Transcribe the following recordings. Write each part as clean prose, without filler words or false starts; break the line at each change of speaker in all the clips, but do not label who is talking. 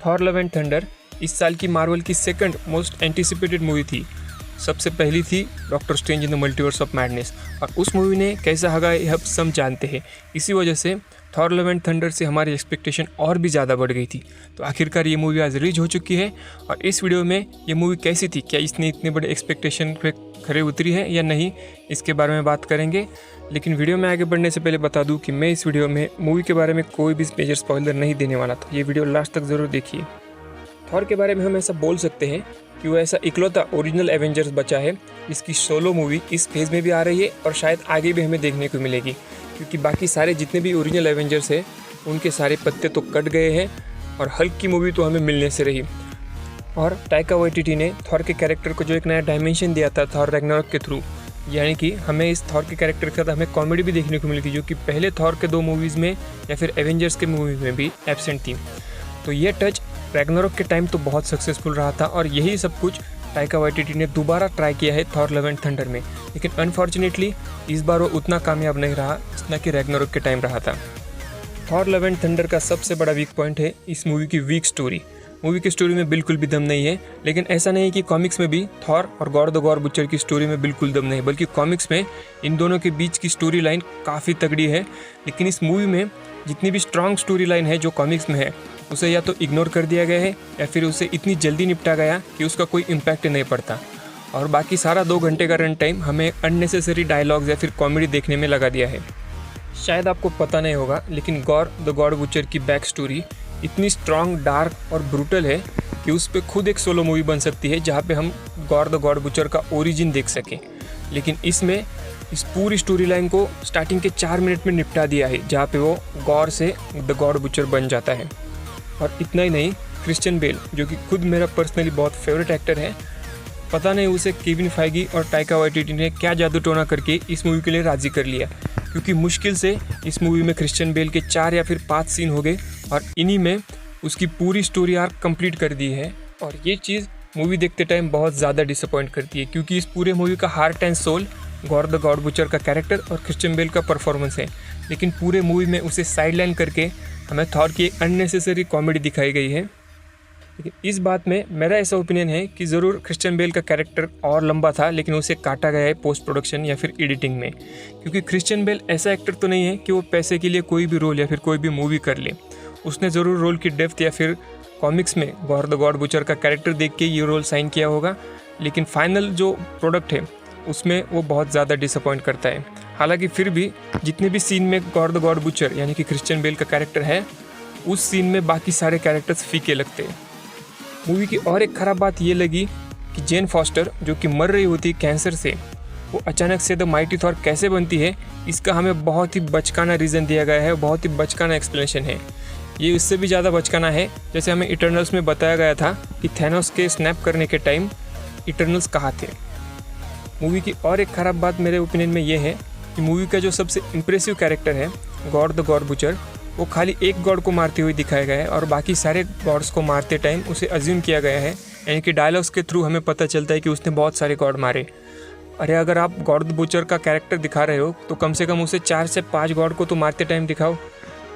Thor love and thunder इस साल की मार्वल की सेकंड मोस्ट एंटिसिपेटेड मूवी थी। सबसे पहली थी doctor strange in the multiverse of madness, और उस मूवी ने कैसा हगा ये हम सब जानते हैं। इसी वजह से थॉर लव एंड थंडर से हमारी एक्सपेक्टेशन और भी ज़्यादा बढ़ गई थी। तो आखिरकार ये मूवी आज रिलीज हो चुकी है, और इस वीडियो में ये मूवी कैसी थी, क्या इसने इतने बड़े एक्सपेक्टेशन पे खरे उतरी है या नहीं, इसके बारे में बात करेंगे। लेकिन वीडियो में आगे बढ़ने से पहले बता दूं कि मैं इस वीडियो में मूवी के बारे में कोई भी मेजर स्पॉइलर नहीं देने वाला, तो ये वीडियो लास्ट तक ज़रूर देखिए। थॉर के बारे में हम ऐसा बोल सकते हैं कि वो ऐसा इकलौता ओरिजिनल एवेंजर्स बचा है जिसकी सोलो मूवी इस फेज़ में भी आ रही है और शायद आगे भी हमें देखने को मिलेगी, क्योंकि बाकी सारे जितने भी ओरिजिनल एवेंजर्स हैं उनके सारे पत्ते तो कट गए हैं और हल्क की मूवी तो हमें मिलने से रही। और टाइका वाइटिटी ने थॉर के कैरेक्टर को जो एक नया डायमेंशन दिया था थॉर रैग्नारोक के थ्रू, यानी कि हमें इस थॉर के कैरेक्टर के साथ हमें कॉमेडी भी देखने को मिली थी, जो कि पहले थॉर के 2 मूवीज़ में या फिर एवेंजर्स के मूवीज़ में भी एब्सेंट थी। तो ये टच रैग्नारोक के टाइम तो बहुत सक्सेसफुल रहा था, और यही सब कुछ टाइका वाइटिटी ने दोबारा ट्राई किया है थॉर लव एंड थंडर में। लेकिन अनफॉर्चुनेटली इस बार वो उतना कामयाब नहीं रहा जितना कि रैग्नारोक के टाइम रहा था। थॉर लव एंड थंडर का सबसे बड़ा वीक पॉइंट है इस मूवी की वीक स्टोरी। मूवी की स्टोरी में बिल्कुल भी दम नहीं है, लेकिन ऐसा नहीं है कि कॉमिक्स में भी थॉर और गॉड द गॉड बुचर की स्टोरी में बिल्कुल दम नहीं, बल्कि कॉमिक्स में इन दोनों के बीच की स्टोरी लाइन काफ़ी तगड़ी है। लेकिन इस मूवी में जितनी भी स्ट्रॉन्ग स्टोरी लाइन है जो कॉमिक्स में है, उसे या तो इग्नोर कर दिया गया है या फिर उसे इतनी जल्दी निपटा गया कि उसका कोई इम्पैक्ट नहीं पड़ता, और बाकी सारा 2 घंटे का रन टाइम हमें अननेसेसरी डायलॉग्स या फिर कॉमेडी देखने में लगा दिया है। शायद आपको पता नहीं होगा, लेकिन गॉड द गॉड बुचर की बैक स्टोरी इतनी स्ट्रॉन्ग, डार्क और ब्रूटल है कि उस पर खुद एक सोलो मूवी बन सकती है जहाँ पे हम गॉड द गॉड बुचर का ओरिजिन देख सकें। लेकिन इसमें इस पूरी स्टोरी लाइन को स्टार्टिंग के 4 मिनट में निपटा दिया है, जहाँ पे वो गॉड से द गॉड बुचर बन जाता है। और इतना ही नहीं, क्रिश्चियन बेल जो कि खुद मेरा पर्सनली बहुत फेवरेट एक्टर है, पता नहीं उसे केविन फाइगी और टाइका वाइटिटी ने क्या जादू टोना करके इस मूवी के लिए राज़ी कर लिया, क्योंकि मुश्किल से इस मूवी में क्रिश्चियन बेल के 4 या फिर 5 सीन हो गए और इन्हीं में उसकी पूरी स्टोरी आर्क कंप्लीट कर दी है। और ये चीज़ मूवी देखते टाइम बहुत ज़्यादा डिसअपॉइंट करती है, क्योंकि इस पूरे मूवी का heart and soul God the God Butcher का कैरेक्टर और क्रिश्चियन बेल का परफॉर्मेंस है। लेकिन पूरे मूवी में उसे साइडलाइन करके हमें थॉर की एक अननेसेसरी कॉमेडी दिखाई गई है। लेकिन इस बात में मेरा ऐसा ओपिनियन है कि ज़रूर क्रिश्चियन बेल का कैरेक्टर और लंबा था, लेकिन उसे काटा गया है पोस्ट प्रोडक्शन या फिर एडिटिंग में, क्योंकि क्रिश्चियन बेल ऐसा एक्टर तो नहीं है कि वो पैसे के लिए कोई भी रोल या फिर कोई भी मूवी कर ले। उसने ज़रूर रोल की डेप्थ या फिर कॉमिक्स में गॉड द गॉड बुचर का कैरेक्टर देख के ये रोल साइन किया होगा, लेकिन फाइनल जो प्रोडक्ट है उसमें वो बहुत ज़्यादा डिसअपॉइंट करता है। हालांकि फिर भी जितने भी सीन में गॉड द गॉड बुचर यानी कि क्रिश्चियन बेल का कैरेक्टर है, उस सीन में बाकी सारे कैरेक्टर्स फीके लगते हैं। मूवी की और एक ख़राब बात ये लगी कि जेन फॉस्टर जो कि मर रही होती कैंसर से, वो अचानक से द माइटी थॉर कैसे बनती है, इसका हमें बहुत ही बचकाना रीज़न दिया गया है, बहुत ही बचकाना एक्सप्लेनेशन है। ये इससे भी ज़्यादा बचकाना है जैसे हमें इटर्नल्स में बताया गया था कि थैनोस के स्नैप करने के टाइम इटर्नल्स कहाँ थे। मूवी की और एक ख़राब बात मेरे ओपिनियन में ये है कि मूवी का जो सबसे इम्प्रेसिव कैरेक्टर है गॉड द गॉड बुचर, वो खाली एक गॉड को मारते हुए दिखाया गया है और बाकी सारे गॉड्स को मारते टाइम उसे अज्यूम किया गया है, यानी कि डायलॉग्स के थ्रू हमें पता चलता है कि उसने बहुत सारे गॉड मारे। अरे अगर आप गॉड द बुचर का कैरेक्टर दिखा रहे हो तो कम से कम उसे 4 से 5 गॉड को तो मारते टाइम दिखाओ।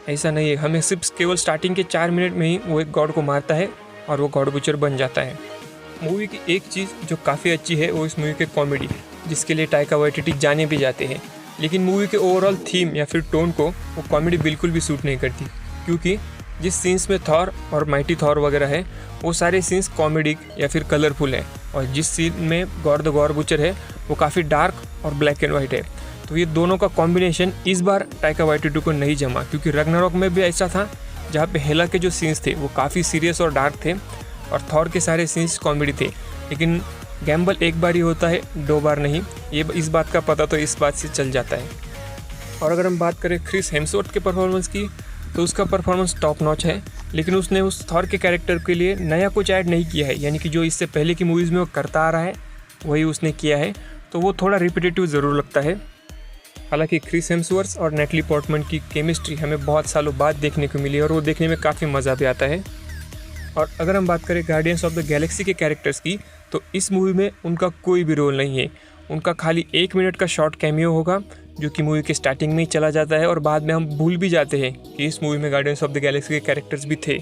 ऐसा नहीं है, हमें सिर्फ केवल स्टार्टिंग के 4 मिनट में ही वो एक गॉड को मारता है और वो गॉड बुचर बन जाता है। मूवी की एक चीज़ जो काफ़ी अच्छी है वो इस मूवी के कॉमेडी, जिसके लिए टाइका वाइटिटी जाने भी जाते हैं। लेकिन मूवी के ओवरऑल थीम या फिर टोन को वो कॉमेडी बिल्कुल भी सूट नहीं करती, क्योंकि जिस सीन्स में थॉर और माइटी थॉर वगैरह है वो सारे सीन्स कॉमेडिक या फिर कलरफुल हैं, और जिस सीन में गॉड द गॉड बुचर है वो काफ़ी डार्क और ब्लैक एंड वाइट है। तो ये दोनों का कॉम्बिनेशन इस बार टाइका वाइटिटी को नहीं जमा, क्योंकि रैग्नारोक में भी ऐसा था जहाँ पे हेला के जो सीन्स थे वो काफ़ी सीरियस और डार्क थे और थॉर के सारे सीन्स कॉमेडी थे। लेकिन गैम्बल एक बार ही होता है, 2 बार नहीं, ये इस बात का पता तो इस बात से चल जाता है। और अगर हम बात करें क्रिस हेम्सवर्थ के परफॉर्मेंस की, तो उसका परफॉर्मेंस टॉप नॉच है, लेकिन उसने उस थॉर के कैरेक्टर के लिए नया कुछ ऐड नहीं किया है, यानी कि जो इससे पहले की मूवीज़ में वो करता आ रहा है वही उसने किया है, तो वो थोड़ा रिपीटेटिव ज़रूर लगता है। हालांकि क्रिस हेम्सवर्थ और नेटली पोर्टमैन की केमिस्ट्री हमें बहुत सालों बाद देखने को मिली और वो देखने में काफ़ी मज़ा भी आता है। और अगर हम बात करें गार्डियंस ऑफ द गैलेक्सी के कैरेक्टर्स की, तो इस मूवी में उनका कोई भी रोल नहीं है। उनका खाली 1 मिनट का शॉर्ट कैमियो होगा जो कि मूवी के स्टार्टिंग में ही चला जाता है और बाद में हम भूल भी जाते हैं कि इस मूवी में गार्डियंस ऑफ द गैलेक्सी के कैरेक्टर्स भी थे।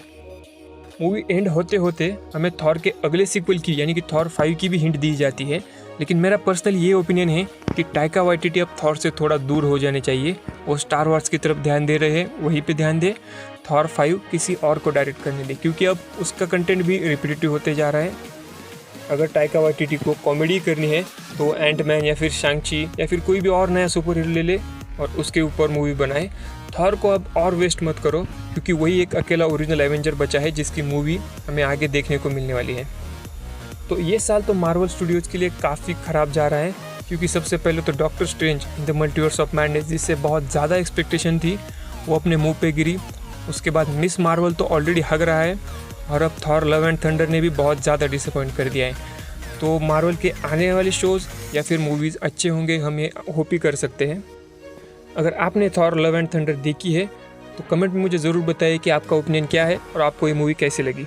मूवी एंड होते होते हमें थॉर के अगले सीक्वल की यानी कि थॉर 5 की भी हिंट दी जाती है, लेकिन मेरा पर्सनल ये ओपिनियन है कि टाइका वाइटिटी अब थॉर से थोड़ा दूर हो जाने चाहिए। वो स्टार वॉर्स की तरफ ध्यान दे रहे हैं, वहीं पे ध्यान दे। थॉर 5 किसी और को डायरेक्ट करने दे, क्योंकि अब उसका कंटेंट भी रिपीटेटिव होते जा रहा है। अगर टाइका वाइटिटी को कॉमेडी करनी है तो एंटमैन या फिर शांग-ची या फिर कोई भी और नया सुपर हीरो ले ले और उसके ऊपर मूवी बनाए। थॉर को अब और वेस्ट मत करो, क्योंकि वही एक अकेला ओरिजिनल एवेंजर बचा है जिसकी मूवी हमें आगे देखने को मिलने वाली है। तो ये साल तो मार्वल स्टूडियोज़ के लिए काफ़ी ख़राब जा रहा है, क्योंकि सबसे पहले तो doctor strange in the multiverse of madness, जिससे बहुत ज़्यादा एक्सपेक्टेशन थी, वो अपने मुंह पे गिरी। उसके बाद मिस मार्वल तो ऑलरेडी हग रहा है, और अब थॉर लव एंड थंडर ने भी बहुत ज़्यादा डिसअपॉइंट कर दिया है। तो मार्वल के आने वाले शोज़ या फिर मूवीज़ अच्छे होंगे, हम ये होप ही कर सकते हैं। अगर आपने थॉर लव एंड थंडर देखी है तो कमेंट में मुझे ज़रूर बताइए कि आपका ओपिनियन क्या है और आपको ये मूवी कैसी लगी।